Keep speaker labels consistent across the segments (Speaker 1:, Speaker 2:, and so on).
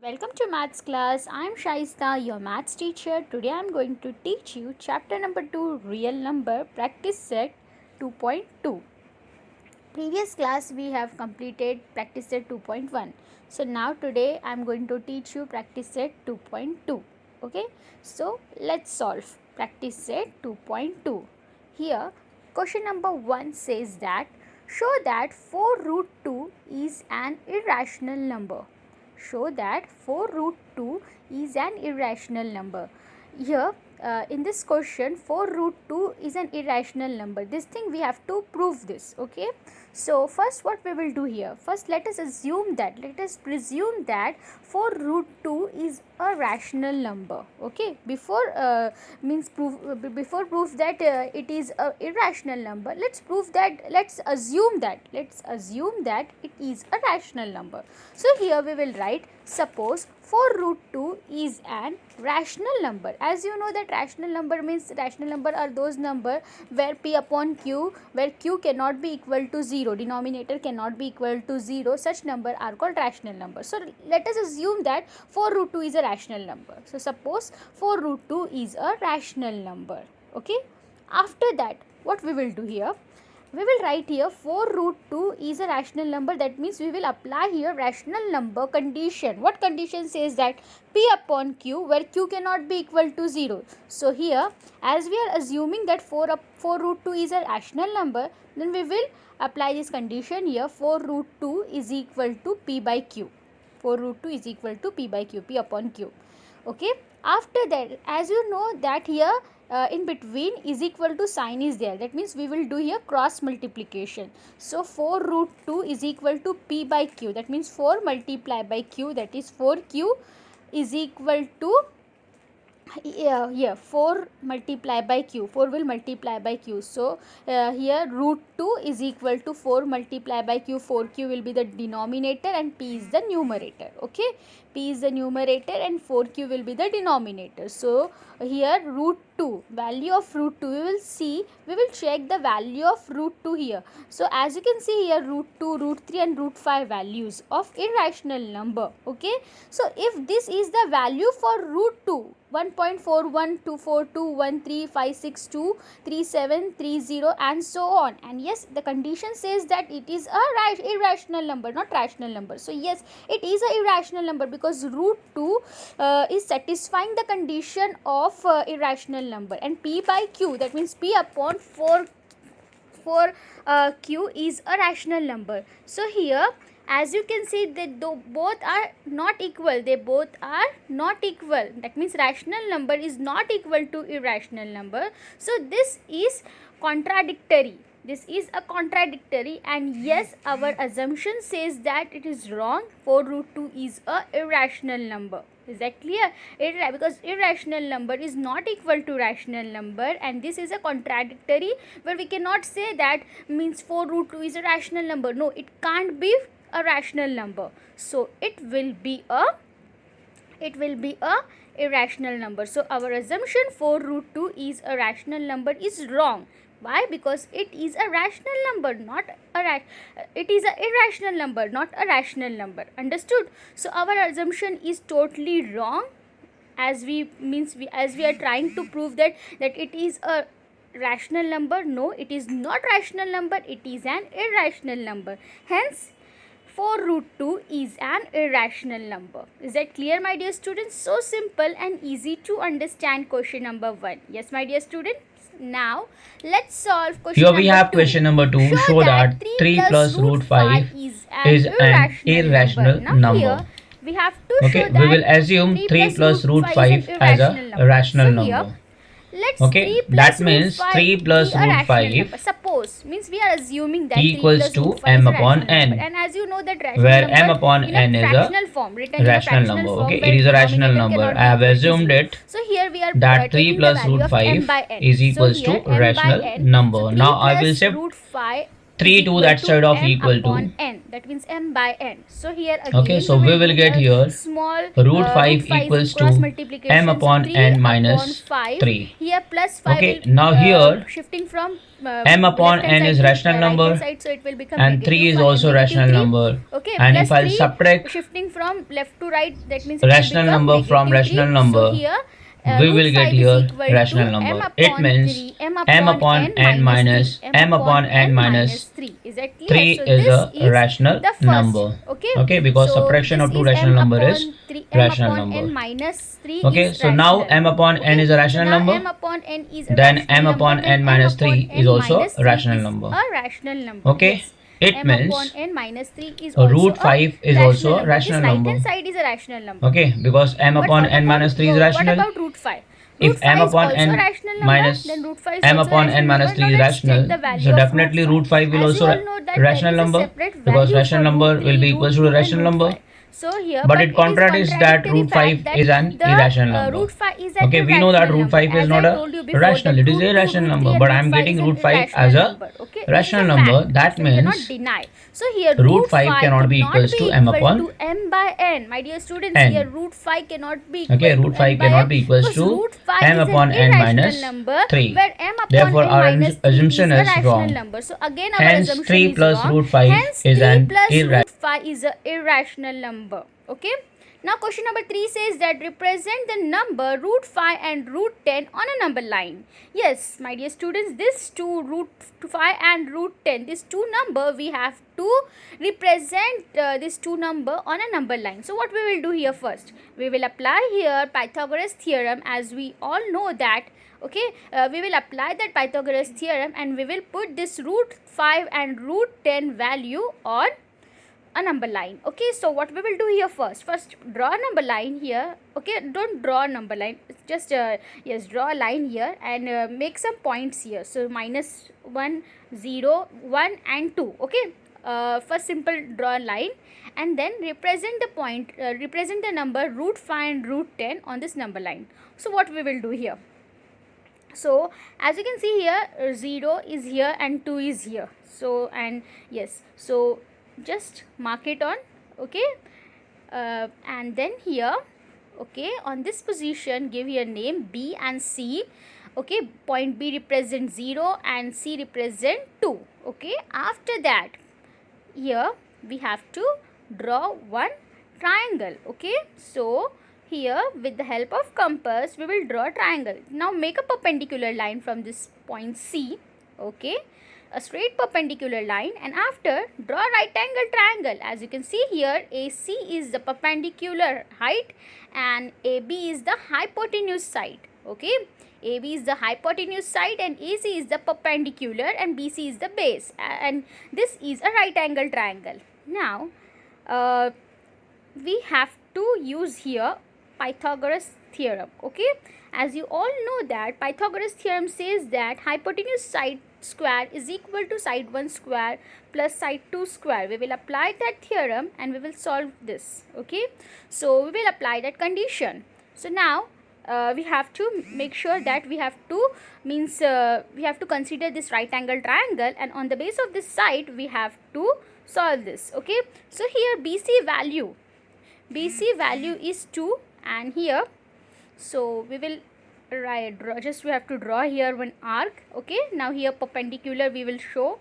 Speaker 1: Welcome to maths class. I am Shaista, your maths teacher. Today I am going to teach you chapter number 2, real number, practice set 2.2. Previous class we have completed practice set 2.1. So now today I am going to teach you practice set 2.2. Okay? So let's solve practice set 2.2. Here question number 1 says that show that 4 root 2 is an irrational number. Show that 4 root 2 is an irrational number. Here in this question 4 root 2 is an irrational number. This thing we have to prove this. Okay, so first what we will do here, first let us presume that 4 root 2 is a rational number. Okay, before proof that it is a irrational number, let's assume that it is a rational number. So here we will write, suppose 4 root 2 is an rational number. As you know that rational number means, rational number are those number where p upon q, where q cannot be equal to 0, denominator cannot be equal to 0, such number are called rational number. So let us assume that 4 root 2 is a rational number. So suppose 4 root 2 is a rational number. Okay, after that what we will do here, we will write here 4 root 2 is a rational number. That means we will apply here rational number condition. What condition says that p upon q, where q cannot be equal to 0. So here as we are assuming that 4 root 2 is a rational number, then we will apply this condition here, 4 root 2 is equal to p by q. 4 root 2 is equal to p by q, p upon q. Okay, after that as you know that here in between is equal to sign is there. That means we will do here cross multiplication. So 4 root 2 is equal to p by q. That means 4 multiplied by q, that is 4q is equal to here 4 multiplied by q, 4 will multiply by q. So here root 2 is equal to 4 multiplied by q, 4q will be the denominator and p is the numerator. Okay, p is the numerator and 4q will be the denominator. So here root 2, value of root 2, we will check the value of root 2 here. So as you can see here, root 2, root 3 and root 5 values of irrational number. Okay, so if this is the value for root 2, 1.41242135623730 and so on, and yes, the condition says that it is a irrational number, not rational number. So yes, it is a irrational number because root 2 is satisfying the condition of irrational number, and p by q, that means p upon 4 q is a rational number. So here as you can see that both are not equal, that means rational number is not equal to irrational number. So this is contradictory, and yes, our assumption says that it is wrong. 4 root 2 is a irrational number. Is that clear? Because irrational number is not equal to rational number, and this is a contradictory where we cannot say that means 4 root 2 is a rational number. No, it can't be a rational number. So it will be a irrational number. So our assumption 4 root 2 is a rational number is wrong. Why? Because it is a rational number, it is a irrational number, not a rational number. Understood? So our assumption is totally wrong, as we are trying to prove that it is a rational number. No, it is not rational number, it is an irrational number. Hence 4 root 2 is an irrational number. Is that clear, my dear students? So simple and easy to understand question number 1. Yes, my dear students? Now let's solve question
Speaker 2: Here
Speaker 1: number 2.
Speaker 2: we have question number 2. Show that 3 plus root 5 is an irrational number.
Speaker 1: Here we have to show
Speaker 2: Okay,
Speaker 1: that
Speaker 2: we will assume 3 plus root 5 as a rational number.
Speaker 1: Let's
Speaker 2: Okay, that means 3 plus root 5
Speaker 1: suppose means we are assuming that
Speaker 2: equals to m upon n,
Speaker 1: and as you know that rational
Speaker 2: where
Speaker 1: number
Speaker 2: m upon n is
Speaker 1: fractional form, written in a
Speaker 2: rational
Speaker 1: fractional
Speaker 2: number.
Speaker 1: form,
Speaker 2: Okay,
Speaker 1: where
Speaker 2: it is a rational
Speaker 1: denominator
Speaker 2: number.
Speaker 1: cannot
Speaker 2: I
Speaker 1: be
Speaker 2: have
Speaker 1: equal to
Speaker 2: assumed
Speaker 1: 0.
Speaker 2: it
Speaker 1: So here we are
Speaker 2: that 3
Speaker 1: taking
Speaker 2: plus
Speaker 1: the value
Speaker 2: root
Speaker 1: of m
Speaker 2: 5
Speaker 1: by n.
Speaker 2: is equals
Speaker 1: so
Speaker 2: to
Speaker 1: here, m by
Speaker 2: rational
Speaker 1: n.
Speaker 2: number.
Speaker 1: So 3
Speaker 2: Now I will
Speaker 1: plus
Speaker 2: shift
Speaker 1: root 5
Speaker 2: 3 to that side of
Speaker 1: m
Speaker 2: equal to
Speaker 1: upon n. That means m by n. So here again,
Speaker 2: okay, so we will
Speaker 1: do
Speaker 2: get
Speaker 1: the
Speaker 2: here
Speaker 1: small
Speaker 2: root 5
Speaker 1: root 5
Speaker 2: equals to
Speaker 1: cross multiplication.
Speaker 2: m
Speaker 1: So
Speaker 2: upon
Speaker 1: 3
Speaker 2: n
Speaker 1: upon
Speaker 2: minus
Speaker 1: 5.
Speaker 2: 3.
Speaker 1: Here plus 5
Speaker 2: Okay,
Speaker 1: will
Speaker 2: now here
Speaker 1: shifting from
Speaker 2: m upon
Speaker 1: left hand
Speaker 2: n
Speaker 1: side
Speaker 2: is
Speaker 1: to
Speaker 2: rational
Speaker 1: right
Speaker 2: number
Speaker 1: hand side, so it will become
Speaker 2: and 3
Speaker 1: negative
Speaker 2: is
Speaker 1: 5
Speaker 2: also
Speaker 1: negative
Speaker 2: rational
Speaker 1: 3.
Speaker 2: number.
Speaker 1: Okay,
Speaker 2: And
Speaker 1: plus
Speaker 2: if I'll
Speaker 1: 3
Speaker 2: subtract
Speaker 1: shifting from left to right, that means it will
Speaker 2: rational
Speaker 1: become
Speaker 2: number from
Speaker 1: negative 3.
Speaker 2: rational
Speaker 1: So
Speaker 2: number,
Speaker 1: here
Speaker 2: we
Speaker 1: root
Speaker 2: will get
Speaker 1: 5 is
Speaker 2: here
Speaker 1: equal to
Speaker 2: rational
Speaker 1: m
Speaker 2: number. It
Speaker 1: upon
Speaker 2: means
Speaker 1: 3 m
Speaker 2: m
Speaker 1: upon
Speaker 2: upon
Speaker 1: n
Speaker 2: n
Speaker 1: minus 3
Speaker 2: minus m upon n minus
Speaker 1: -3. Is that clear?
Speaker 2: 3
Speaker 1: So
Speaker 2: is
Speaker 1: this
Speaker 2: a
Speaker 1: is
Speaker 2: rational
Speaker 1: the first.
Speaker 2: number.
Speaker 1: Okay,
Speaker 2: Okay, because
Speaker 1: so
Speaker 2: subtraction
Speaker 1: this
Speaker 2: of two
Speaker 1: is
Speaker 2: rational
Speaker 1: m
Speaker 2: number is
Speaker 1: upon 3 m
Speaker 2: rational
Speaker 1: upon
Speaker 2: number.
Speaker 1: n minus 3
Speaker 2: Okay,
Speaker 1: is
Speaker 2: so now
Speaker 1: rational.
Speaker 2: m upon n
Speaker 1: Okay,
Speaker 2: is a
Speaker 1: so
Speaker 2: rational
Speaker 1: now
Speaker 2: number.
Speaker 1: m upon n is a
Speaker 2: Then
Speaker 1: rational
Speaker 2: m
Speaker 1: number.
Speaker 2: upon
Speaker 1: Then
Speaker 2: n
Speaker 1: m
Speaker 2: minus
Speaker 1: upon
Speaker 2: 3 is
Speaker 1: n
Speaker 2: also
Speaker 1: minus
Speaker 2: a
Speaker 1: 3
Speaker 2: rational
Speaker 1: is
Speaker 2: number.
Speaker 1: a rational number.
Speaker 2: Okay,
Speaker 1: Yes,
Speaker 2: it
Speaker 1: m upon
Speaker 2: means
Speaker 1: n minus 3 is also
Speaker 2: root
Speaker 1: a
Speaker 2: 5 is
Speaker 1: rational
Speaker 2: also a
Speaker 1: number. This
Speaker 2: rational
Speaker 1: right
Speaker 2: number.
Speaker 1: hand side is a rational number.
Speaker 2: Okay, because m
Speaker 1: But
Speaker 2: upon
Speaker 1: what
Speaker 2: n
Speaker 1: about
Speaker 2: minus 3 is rational.
Speaker 1: root 5?
Speaker 2: If
Speaker 1: Root
Speaker 2: m
Speaker 1: 5 is
Speaker 2: upon
Speaker 1: also a
Speaker 2: n
Speaker 1: rational number. Then
Speaker 2: minus
Speaker 1: root 5 is
Speaker 2: m
Speaker 1: also a
Speaker 2: upon n
Speaker 1: rational
Speaker 2: minus
Speaker 1: number.
Speaker 2: 3
Speaker 1: Now
Speaker 2: is
Speaker 1: let's check
Speaker 2: rational,
Speaker 1: the
Speaker 2: so
Speaker 1: value of root
Speaker 2: definitely
Speaker 1: 5.
Speaker 2: root 5 will
Speaker 1: As you
Speaker 2: also
Speaker 1: all know that there
Speaker 2: rational
Speaker 1: is a
Speaker 2: number,
Speaker 1: separate
Speaker 2: because
Speaker 1: value
Speaker 2: rational
Speaker 1: for
Speaker 2: number
Speaker 1: root
Speaker 2: will
Speaker 1: 3,
Speaker 2: be
Speaker 1: root
Speaker 2: equals to
Speaker 1: 2
Speaker 2: the
Speaker 1: and
Speaker 2: rational
Speaker 1: root
Speaker 2: number.
Speaker 1: 5. So here,
Speaker 2: But
Speaker 1: but
Speaker 2: it
Speaker 1: it is
Speaker 2: contradicts that
Speaker 1: contradictory
Speaker 2: root
Speaker 1: fact
Speaker 2: 5
Speaker 1: that
Speaker 2: is an
Speaker 1: the
Speaker 2: irrational number.
Speaker 1: root 5 is an
Speaker 2: Okay, we know that
Speaker 1: irrational
Speaker 2: root
Speaker 1: number.
Speaker 2: 5 is
Speaker 1: As
Speaker 2: not
Speaker 1: I
Speaker 2: a
Speaker 1: told you before
Speaker 2: rational,
Speaker 1: that
Speaker 2: it is
Speaker 1: root
Speaker 2: a
Speaker 1: 2,
Speaker 2: rational
Speaker 1: root 3
Speaker 2: number,
Speaker 1: and
Speaker 2: but I
Speaker 1: root
Speaker 2: am
Speaker 1: 5
Speaker 2: getting
Speaker 1: is an
Speaker 2: root 5 as
Speaker 1: irrational
Speaker 2: a
Speaker 1: number. Okay, this is
Speaker 2: rational
Speaker 1: a
Speaker 2: number.
Speaker 1: fact
Speaker 2: That
Speaker 1: which we cannot
Speaker 2: means
Speaker 1: deny. So here
Speaker 2: root
Speaker 1: root
Speaker 2: 5
Speaker 1: 5
Speaker 2: cannot be
Speaker 1: cannot
Speaker 2: equals
Speaker 1: be
Speaker 2: to m
Speaker 1: equal
Speaker 2: upon
Speaker 1: to m by n. My dear students, here
Speaker 2: n.
Speaker 1: root 5 cannot be
Speaker 2: Okay,
Speaker 1: equal to
Speaker 2: root
Speaker 1: m
Speaker 2: 5
Speaker 1: by
Speaker 2: cannot
Speaker 1: n
Speaker 2: be equals
Speaker 1: because
Speaker 2: to
Speaker 1: root 5
Speaker 2: m
Speaker 1: is an
Speaker 2: upon n
Speaker 1: irrational
Speaker 2: minus
Speaker 1: number
Speaker 2: 3.
Speaker 1: where m upon
Speaker 2: Therefore,
Speaker 1: n
Speaker 2: our
Speaker 1: minus 3 is
Speaker 2: assumption
Speaker 1: a
Speaker 2: is
Speaker 1: rational
Speaker 2: wrong.
Speaker 1: number. So again our
Speaker 2: Hence,
Speaker 1: assumption
Speaker 2: 3
Speaker 1: is
Speaker 2: plus
Speaker 1: wrong.
Speaker 2: root 5
Speaker 1: Hence
Speaker 2: is
Speaker 1: 3
Speaker 2: an
Speaker 1: plus
Speaker 2: irrational.
Speaker 1: root 5 is a irrational number. Okay. Now question number 3 says that represent the number root 5 and root 10 on a number line. Yes, my dear students, this two root 5 and root 10, this two number we have to represent this two number on a number line. So what we will do here first? We will apply here Pythagoras theorem, as we all know that. Okay, we will apply that Pythagoras theorem and we will put this root 5 and root 10 value on a number line. Okay, so what we will do here first draw a number line here. Okay, don't draw a number line, just yes, draw a line here and make some points here. So minus 1 0 1 and 2. Okay, first simple draw a line and then represent the point represent the number root 5 and root 10 on this number line. So what we will do here, so as you can see here 0 is here and 2 is here. So and yes, so just mark it on. Okay, and then here, okay, on this position give here name B and C. Okay, point B represents 0 and C represent 2. Okay, after that here we have to draw one triangle. Okay, so here with the help of compass we will draw a triangle. Now make a perpendicular line from this point C. Okay, a straight perpendicular line, and after draw a right angle triangle. As you can see here, AC is the perpendicular height and AB is the hypotenuse side. Okay, AB is the hypotenuse side and AC is the perpendicular and BC is the base, and this is a right angle triangle. Now we have to use here Pythagoras theorem. Okay, as you all know that Pythagoras theorem says that hypotenuse side square is equal to side 1 square plus side 2 square. We will apply that theorem and we will solve this. Okay, so we will apply that condition. So now we have to make sure that we have to we have to consider this right angle triangle, and on the base of this side we have to solve this. Okay, so here BC value is 2, and here, so we will we have to draw here one arc. Okay, now here perpendicular we will show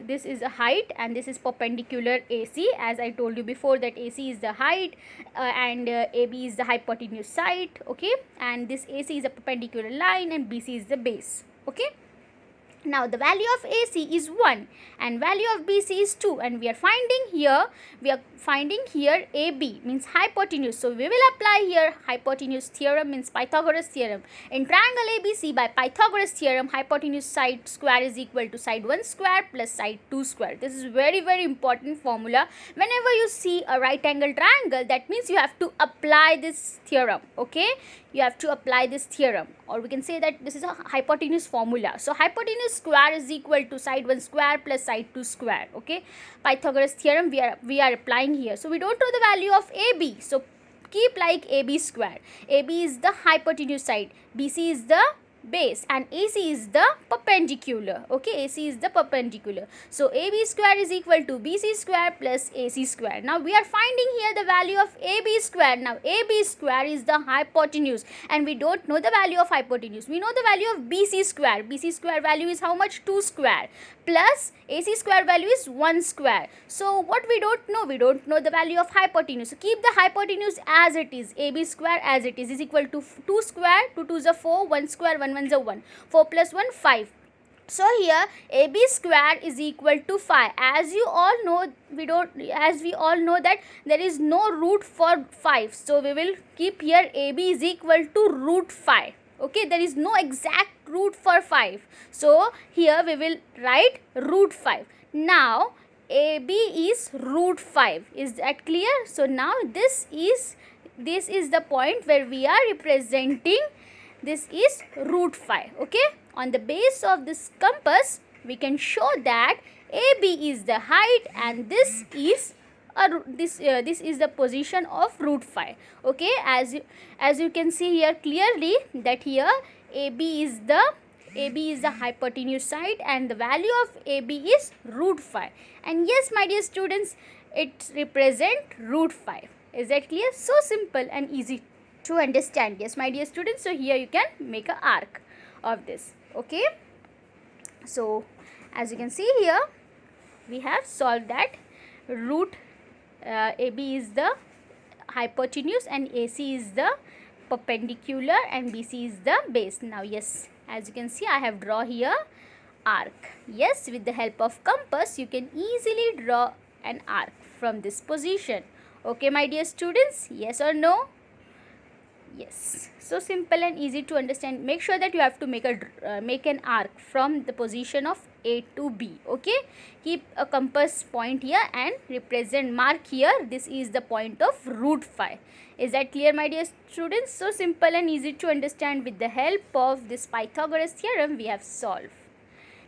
Speaker 1: this is a height and this is perpendicular AC, as I told you before that AC is the height and AB is the hypotenuse side. Okay, and this AC is a perpendicular line and BC is the base. Okay, now the value of AC is 1 and value of BC is 2, and we are finding here AB means hypotenuse. So we will apply here hypotenuse theorem, means Pythagoras theorem. In triangle ABC, by Pythagoras theorem, hypotenuse side square is equal to side 1 square plus side 2 square. This is very important formula. Whenever you see a right angle triangle, that means you have to apply this theorem. Okay, you have to apply this theorem, or we can say that this is a hypotenuse formula. So hypotenuse square is equal to side 1 square plus side 2 square. Okay, Pythagoras theorem we are applying here. So we don't know the value of AB, so keep like AB square. AB is the hypotenuse side, BC is the base and AC is the perpendicular. Okay, AC is the perpendicular. So AB square is equal to BC square plus AC square. Now we are finding here the value of AB square. Now AB square is the hypotenuse and we don't know the value of hypotenuse. We know the value of BC square. BC square value is how much? 2 square plus AC square value is 1 square. So what we don't know? We don't know the value of hypotenuse. So keep the hypotenuse as it is. AB square as it is equal to 2 square, 2 2s are 4, 1 square, 1 1s are 1. 4 plus 1, 5. So here AB square is equal to 5. As you all know, we all know that there is no root for 5. So we will keep here AB is equal to root 5. Okay, there is no exact root for 5. So here we will write root 5. Now AB is root 5. Is that clear? So now this is the point where we are representing. This is root 5. Okay, on the base of this compass we can show that AB is the height and this is this is the position of root 5. Okay, as you can see here clearly that here AB is the hypotenuse side and the value of AB is root 5. And yes, my dear students, it represent root 5. Is that clear? So simple and easy to understand. Yes, my dear students, so here you can make an arc of this. Okay, so as you can see here we have solved that. Root AB is the hypotenuse and AC is the perpendicular and BC is the base. Now yes, as you can see I have draw here arc. Yes, with the help of compass you can easily draw an arc from this position. Okay, my dear students, yes or no? Yes, so simple and easy to understand. Make sure that you have to make an arc from the position of A to B. Okay, keep a compass point here and represent, mark here, this is the point of root 5. Is that clear, my dear students? So simple and easy to understand. With the help of this Pythagoras theorem we have solved.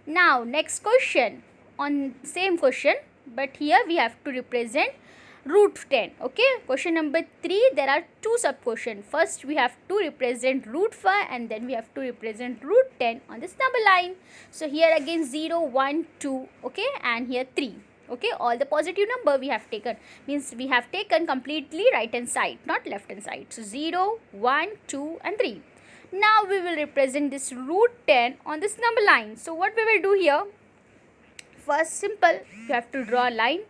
Speaker 1: Now next question, on same question, but here we have to represent root 10. Okay, question number 3, there are 2 sub questions. First we have to represent root 5 and then we have to represent root 10 on this number line. So here again 0 1 2, okay, and here 3. Okay, all the positive number we have taken, means we have taken completely right hand side, not left hand side. So 0 1 2 and 3. Now we will represent this root 10 on this number line. So what we will do here, first simple, you have to draw a line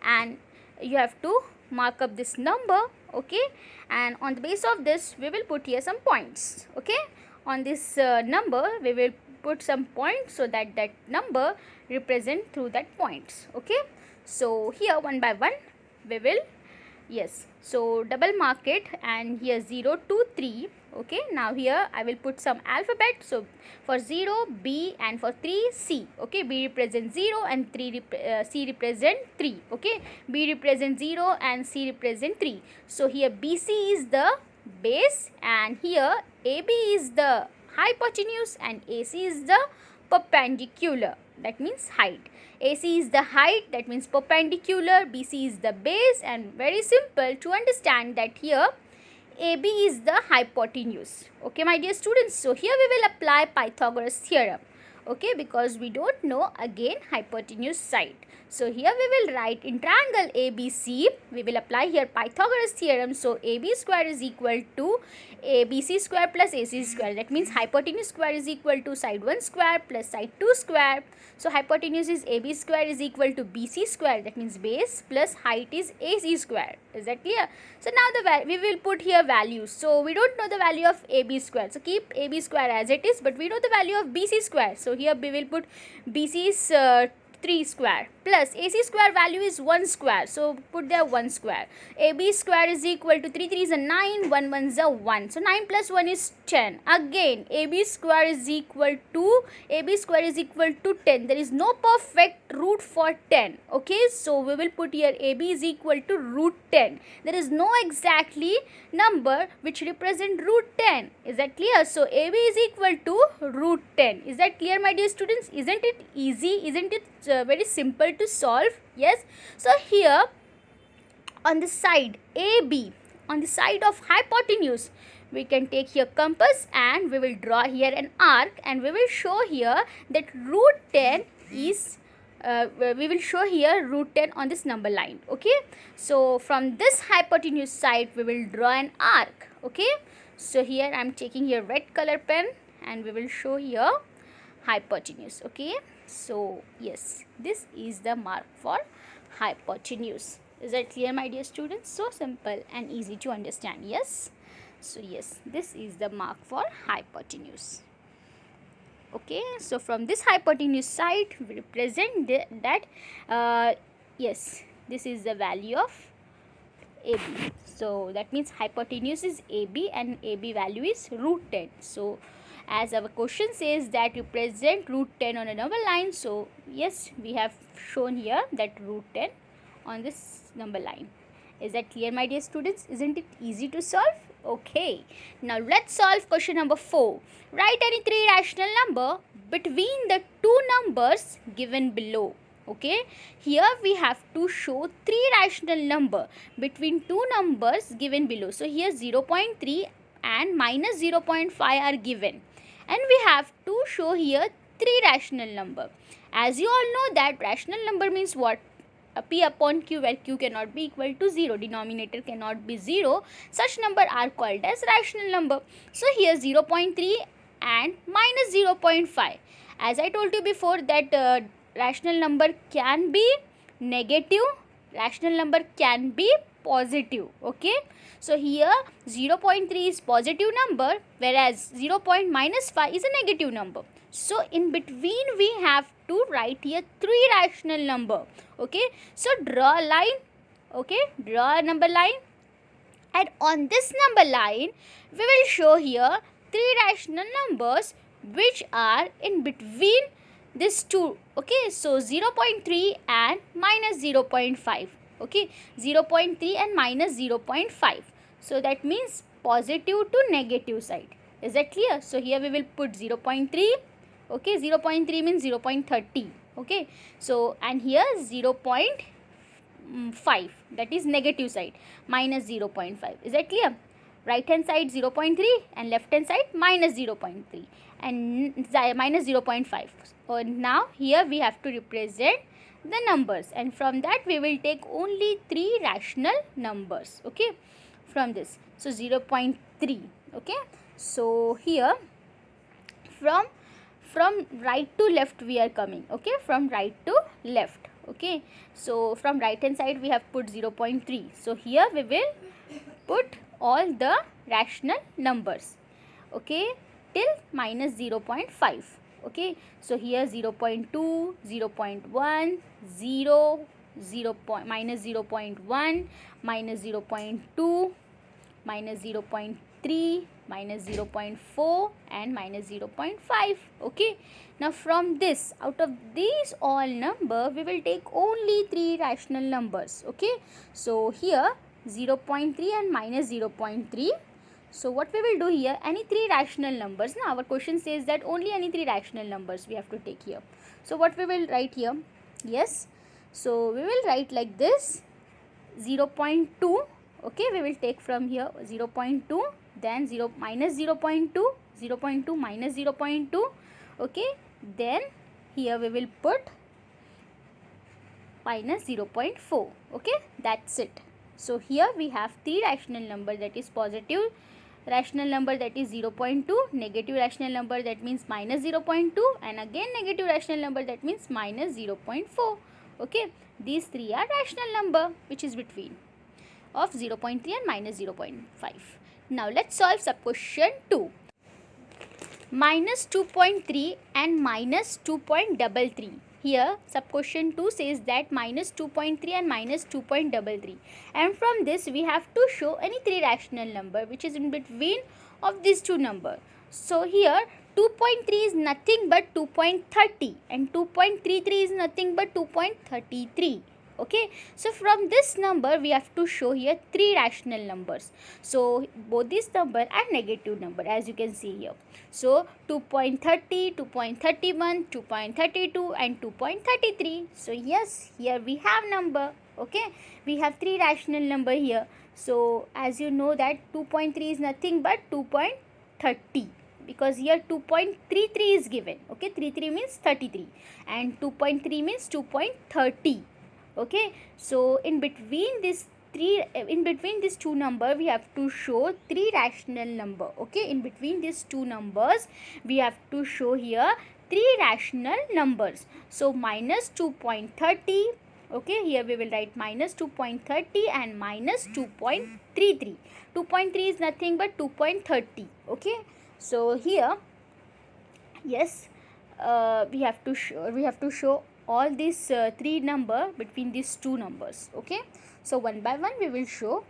Speaker 1: and you have to mark up this number. Okay, and on the base of this we will put here some points. Okay, on this number we will put some points so that that number represent through that points. Okay, so here one by one we will, yes, so double mark it and here 0 2 3. Okay, now here I will put some alphabet. So for 0 B and for 3 C. Okay, B represent 0 and C represent 3. Okay, B represent 0 and C represent 3. So here BC is the base and here AB is the hypotenuse and AC is the perpendicular, that means height. AC is the height, that means perpendicular. BC is the base, and very simple to understand that here AB is the hypotenuse. Okay, my dear students, so here we will apply Pythagoras theorem. Okay, because we don't know again hypotenuse side. So here we will write in triangle ABC, we will apply here Pythagoras theorem. So AB square is equal to ABC square plus AC square. That means hypotenuse square is equal to side 1 square plus side 2 square. So hypotenuse is AB square is equal to BC square, that means base, plus height is AC square. Is that clear? So now we will put here values. So we don't know the value of AB square. So keep AB square as it is, but we know the value of BC square. So here we will put BC is 3 square plus AC square value is 1 square. So put there 1 square. AB square is equal to 3 3 is a 9, 1 1 is a 1. So 9 plus 1 is 10. Again AB square is equal to 10. There is no perfect root for 10. Okay, so we will put here AB is equal to root 10. There is no exactly number which represent root 10. Is that clear? So AB is equal to root 10. Is that clear, my dear students? Isn't it easy? Isn't it very simple to solve? Yes. So here on the side AB, on the side of hypotenuse, we can take here compass and we will draw here an arc, and we will show here that root 10 is we will show here root 10 on this number line. Okay, so from this hypotenuse side we will draw an arc. Okay, so here I am taking here red color pen and we will show here hypotenuse. Okay, so yes, this is the mark for hypotenuse. Is that clear, my dear students? So simple and easy to understand. Yes, so yes, this is the mark for hypotenuse. Okay, so from this hypotenuse side we represent that yes, this is the value of AB. So that means hypotenuse is AB and AB value is root 10. So as our question says that represent root 10 on a number line, so yes, we have shown here that root 10 on this number line. Is that clear, my dear students? Isn't it easy to solve? Okay, now let's solve question number 4. Write any three rational number between the two numbers given below. Okay, here we have to show three rational number between two numbers given below. So here 0.3 and minus 0.5 are given, and we have to show here three rational number. As you all know that rational number means what? P upon Q, where Q cannot be equal to 0, denominator cannot be 0, such number are called as rational number. So here 0.3 and minus 0.5. As I told you before that rational number can be negative, rational number can be positive. Okay, so here 0.3 is positive number, whereas 0.5 is a negative number. So in between we have to write here three rational number. Okay, so draw a line. Okay, draw a number line, and on this number line we will show here three rational numbers which are in between these two. Okay, so 0.3 and minus 0.5. Okay, 0.3 and minus 0.5. So that means positive to negative side. Is that clear? So here we will put 0.3. Okay, 0.3 means 0.30. Okay, so and here 0.5, that is negative side, minus 0.5. Is that clear? Right hand side 0.3 and left hand side minus 0.3 and minus 0.5. So now here we have to represent the numbers, and from that we will take only three rational numbers. Okay, from this, so 0.3. Okay, so here from right to left we are coming. Okay, from right to left. Okay, so from right hand side we have put 0.3. So here we will put all the rational numbers. Okay, till minus 0.5. Okay, so here 0.2, 0.1, 0, minus 0.1, minus 0.2, minus 0.3, minus 0.4 and minus 0.5. Okay, now from this, out of these all number we will take only three rational numbers. Okay, so here 0.3 and minus 0.3. So what we will do here, any three rational numbers. Now our question says that only any three rational numbers we have to take here. So what we will write here? Yes, so we will write like this: 0.2. Okay, we will take from here 0.2, then 0 minus 0.2, 0.2 minus 0.2. Okay, then here we will put minus 0.4. Okay, that's it. So here we have three rational number, that is positive rational number, that is 0.2, negative rational number, that means minus 0.2, and again negative rational number, that means minus 0.4. Okay, these three are rational number which is between of 0.3 and minus 0.5. Now let's solve sub question 2. Minus 2.3 and minus 2.33. Here sub question 2 says that minus 2.3 and minus 2.33, and from this we have to show any three rational number which is in between of these two number. So here 2.3 is nothing but 2.30 and 2.33 is nothing but 2.33. Okay, so from this number we have to show here three rational numbers. So both these number are negative number, as you can see here. So 2.30, 2.31, 2.32 and 2.33. So yes, here we have number. Okay, we have three rational number here. So as you know that 2.3 is nothing but 2.30, because here 2.33 is given. Okay, 33 means 33 and 2.3 means 2.30. Okay, so in between these two number we have to show three rational number. Okay, in between these two numbers we have to show here three rational numbers. So minus 2.30. Okay, here we will write minus 2.30 and minus 2.33. 2.3 is nothing but 2.30. Okay, so here, yes, we have to show all these three number between these two numbers. Okay, so one by one we will show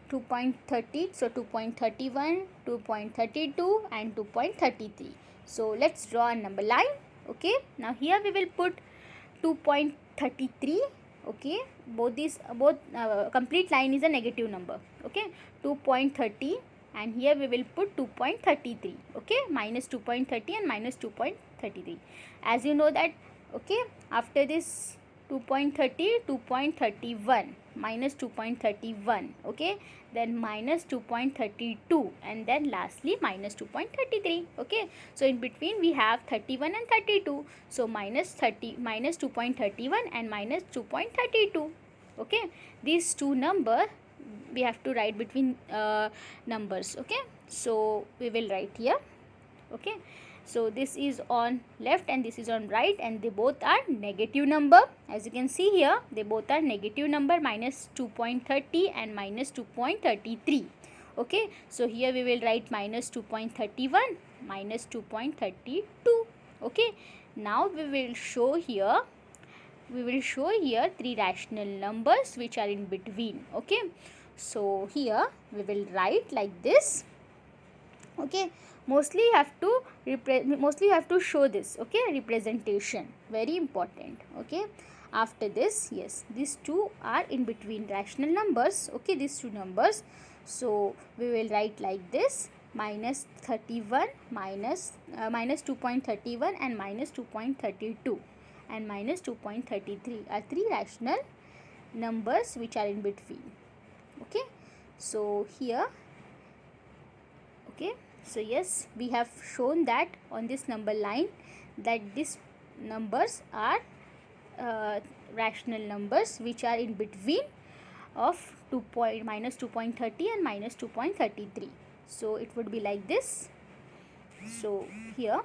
Speaker 1: 2.30. So 2.31, 2.32 and 2.33. So let's draw a number line. Okay, now here we will put 2.33. Okay, both complete line is a negative number. Okay, 2.30, and here we will put 2.33. Okay, minus 2.30 and minus 2.33. As you know that, okay, after this 2.30, 2.31, minus 2.31. Okay, then minus 2.32, and then lastly minus 2.33. Okay, so in between we have 31 and 32. So minus 2.31 and minus 2.32. Okay, these two number we have to write between numbers. Okay, so we will write here. Okay, so this is on left and this is on right, and they both are negative number. As you can see here, they both are negative number, minus 2.30 and minus 2.33. Okay, so here we will write minus 2.31, minus 2.32. Okay, now we will show here three rational numbers which are in between. Okay, so here we will write like this. Okay, mostly you have to show this. Okay, representation, very important. Okay, after this, yes, these two are in between rational numbers. Okay, these two numbers, so we will write like this: minus 31, minus 2.31 and minus 2.32 and minus 2.33 are three rational numbers which are in between. Okay, so here, okay, so yes, we have shown that on this number line that these numbers are rational numbers which are in between of minus 2.30 and minus 2.33. So it would be like this. So here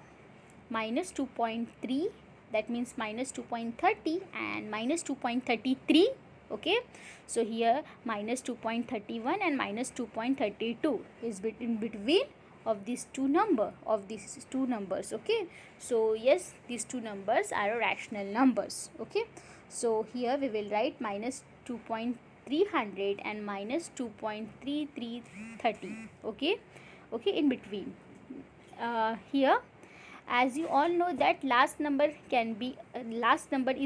Speaker 1: minus 2.3, that means minus 2.30 and minus 2.33. Okay, so here minus 2.31 and minus 2.32 is in between of these two numbers. Okay, so yes, these two numbers are rational numbers. Okay, so here we will write minus 2.300 and minus 2.3330. Okay, in between. Here, as you all know that last number is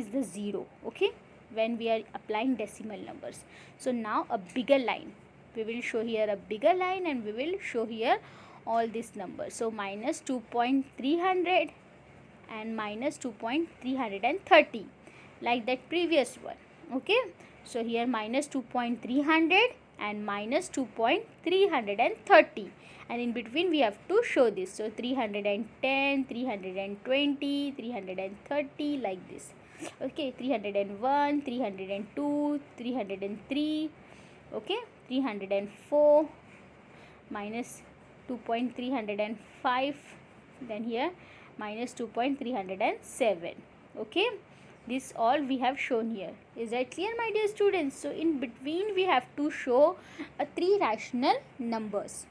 Speaker 1: the 0. Okay, when we are applying decimal numbers. So now a bigger line, we will show here a bigger line, and we will show here all these numbers. So minus 2.300 and minus 2.330, like that previous one. Okay, so here minus 2.300 and minus 2.330, and in between we have to show this. So 310, 320, 330, like this. Okay, 301, 302, 303. Okay, 304, minus 2.305, then here minus 2.307. Okay, this all we have shown here. Is that clear, my dear students? So in between we have to show three rational numbers.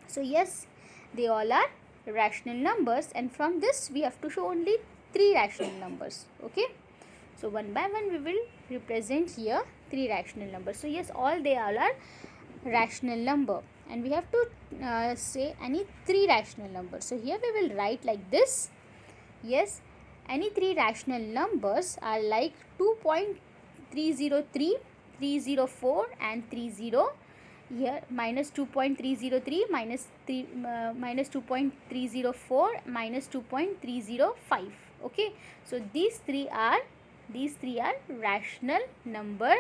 Speaker 1: So yes, they all are rational numbers, and from this we have to show only three rational numbers. Okay, so one by one we will represent here three rational numbers. So yes, they all are rational number, and we have to say any three rational numbers. So here we will write like this. Yes, any three rational numbers are like 2.303, 304 and 30. Here minus 2.303, minus 2.304, minus 2.305. Okay, so these three are these three are rational number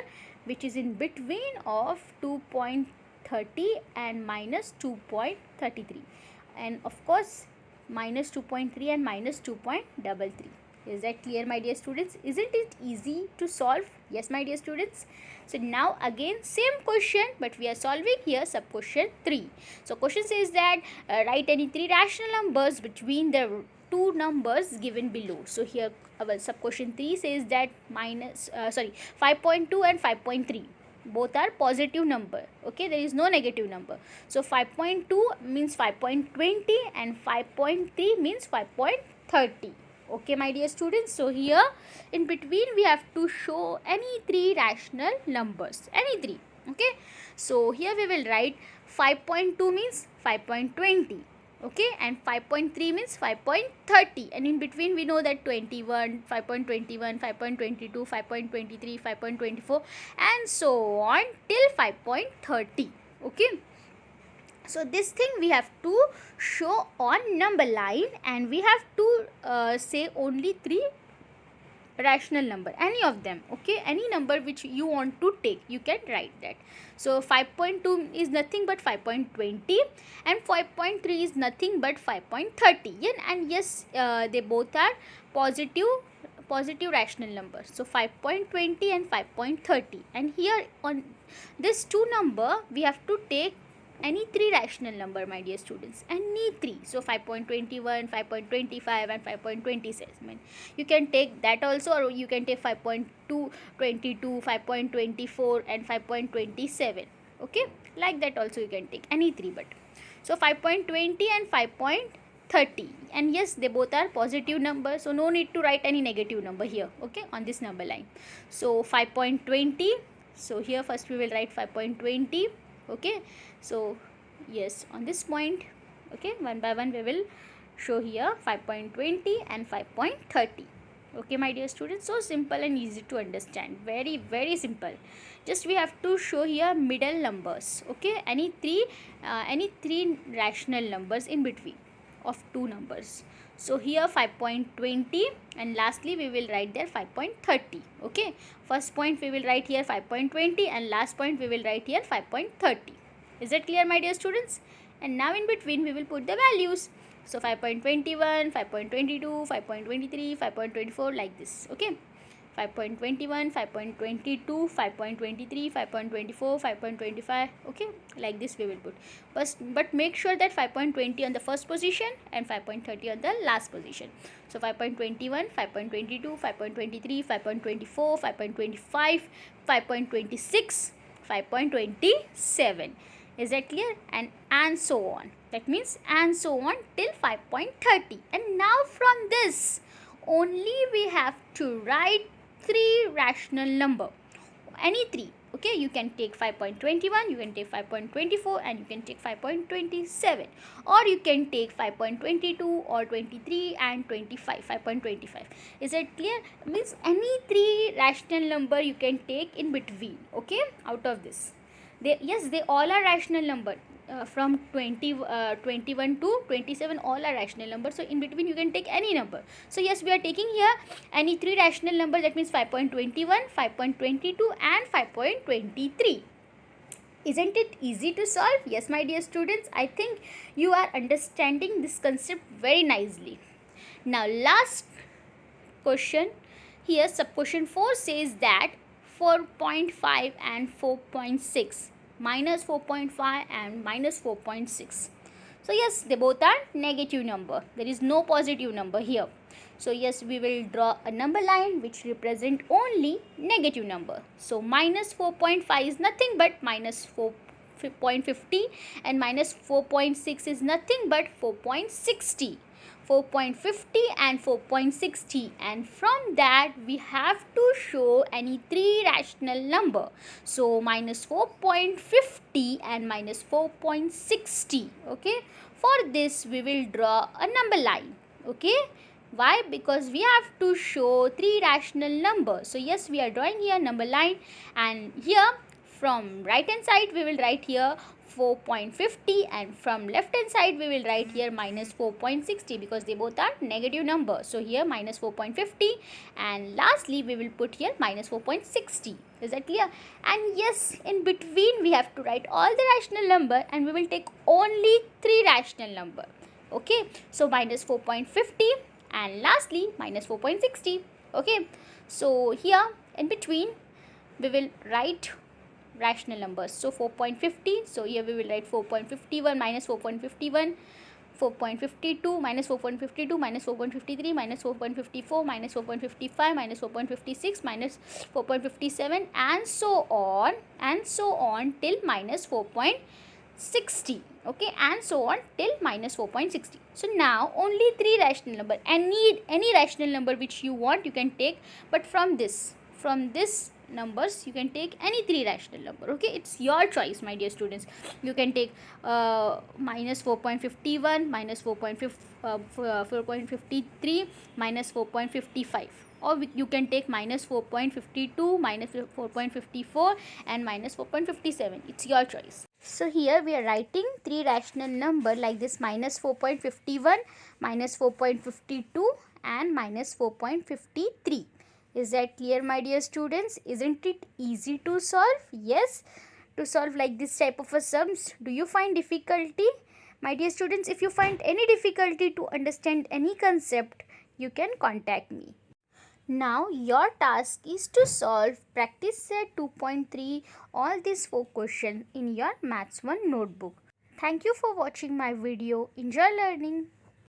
Speaker 1: which is in between of 2.30 and minus 2.33, and of course minus 2.3 and minus 2.33. Is that clear, my dear students? Isn't it easy to solve? Yes, my dear students. So now again same question, but we are solving here sub question 3. So question says that write any three rational numbers between the two numbers given below. So here our sub question 3 says that 5.2 and 5.3 both are positive number. Okay, there is no negative number. So 5.2 means 5.20 and 5.3 means 5.30. Okay, my dear students. So here in between we have to show any three rational numbers, any three. Okay, so here we will write 5.2 means 5.20. Okay, and 5.3 means 5.30, and in between we know that 21, 5.21, 5.22, 5.23, 5.24 and so on till 5.30. Okay, so this thing we have to show on number line, and we have to say only three rational number, any of them. Okay, any number which you want to take, you can write that. So 5.2 is nothing but 5.20 and 5.3 is nothing but 5.30. And yes, they both are positive rational numbers. So 5.20 and 5.30, and here on this two number we have to take any three rational number, my dear students, any three. So 5.21, 5.25 and 5.27. You can take that also, or you can take 5.2, 22, 5.24 and 5.27. Okay, like that also you can take any three. But so 5.20 and 5.30, and yes, they both are positive numbers, so no need to write any negative number here. Okay, on this number line. So 5.20, so here first we will write 5.20. Okay, so yes, on this point, okay, one by one we will show here 5.20 and 5.30. Okay, my dear students, so simple and easy to understand, very very simple. Just we have to show here middle numbers. Okay, any three rational numbers in between of two numbers. So here 5.20, and lastly we will write there 5.30. Okay, first point we will write here 5.20 and last point we will write here 5.30. Is that clear, my dear students? And now in between we will put the values. So 5.21, 5.22, 5.23, 5.24, like this. Okay, 5.21, 5.22, 5.23, 5.24, 5.25. Okay, like this we will put. But make sure that 5.20 on the first position and 5.30 on the last position. So 5.21, 5.22, 5.23, 5.24, 5.25, 5.26, 5.27. Is that clear? And so on. That means and so on till 5.30. And now from this only we have to write three rational number, any three. Okay, you can take 5.21, you can take 5.24 and you can take 5.27, or you can take 5.22 or 23 and 25, 5.25. Is that clear? Means any three rational number you can take in between. Okay, out of this, they all are rational number. From 21 to 27 all are rational numbers, so in between you can take any number. So yes, we are taking here any three rational number, that means 5.21, 5.22 and 5.23. Isn't it easy to solve? Yes, my dear students, I think you are understanding this concept very nicely. Now last question here, sub question 4 says that 4.5 and 4.6, minus 4.5 and minus 4.6. So yes, they both are negative number. There is no positive number here. So yes, we will draw a number line which represent only negative number. So minus 4.5 is nothing but minus 4.50, and minus 4.6 is nothing but 4.60. 4.50 and 4.60, and from that we have to show any three rational number. So minus 4.50 and minus 4.60. Okay, for this we will draw a number line. Okay, why? Because we have to show three rational numbers. So yes, we are drawing here number line, and here from right hand side we will write here 4.50, and from left hand side we will write here minus 4.60, because they both are negative numbers. So here minus 4.50, and lastly we will put here minus 4.60. Is that clear? And yes, in between we have to write all the rational number, and we will take only 3 rational number. Okay, so minus 4.50 and lastly minus 4.60. Okay, so here in between we will write rational numbers. So 4.50, so here we will write 4.51 minus 4.51, 4.52 minus 4.52 minus 4.53 minus 4.54 minus 4.55 minus 4.56 minus 4.57, and so on till minus 4.60. Okay, and so on till minus 4.60. So now only 3 rational number, any rational number which you want you can take, but from this numbers you can take any 3 rational number. Okay, it's your choice, my dear students. You can take minus 4.51 minus 4.53 minus 4.55, or you can take minus 4.52 minus 4.54 and minus 4.57. It's your choice. So here we are writing 3 rational number like this: minus 4.51, minus 4.52 and minus 4.53. Is that clear, my dear students? Isn't it easy to solve? Yes, to solve like this type of a sums. Do you find difficulty? My dear students, if you find any difficulty to understand any concept, you can contact me. Now your task is to solve practice set 2.3 all these 4 questions in your Maths 1 notebook. Thank you for watching my video. Enjoy learning.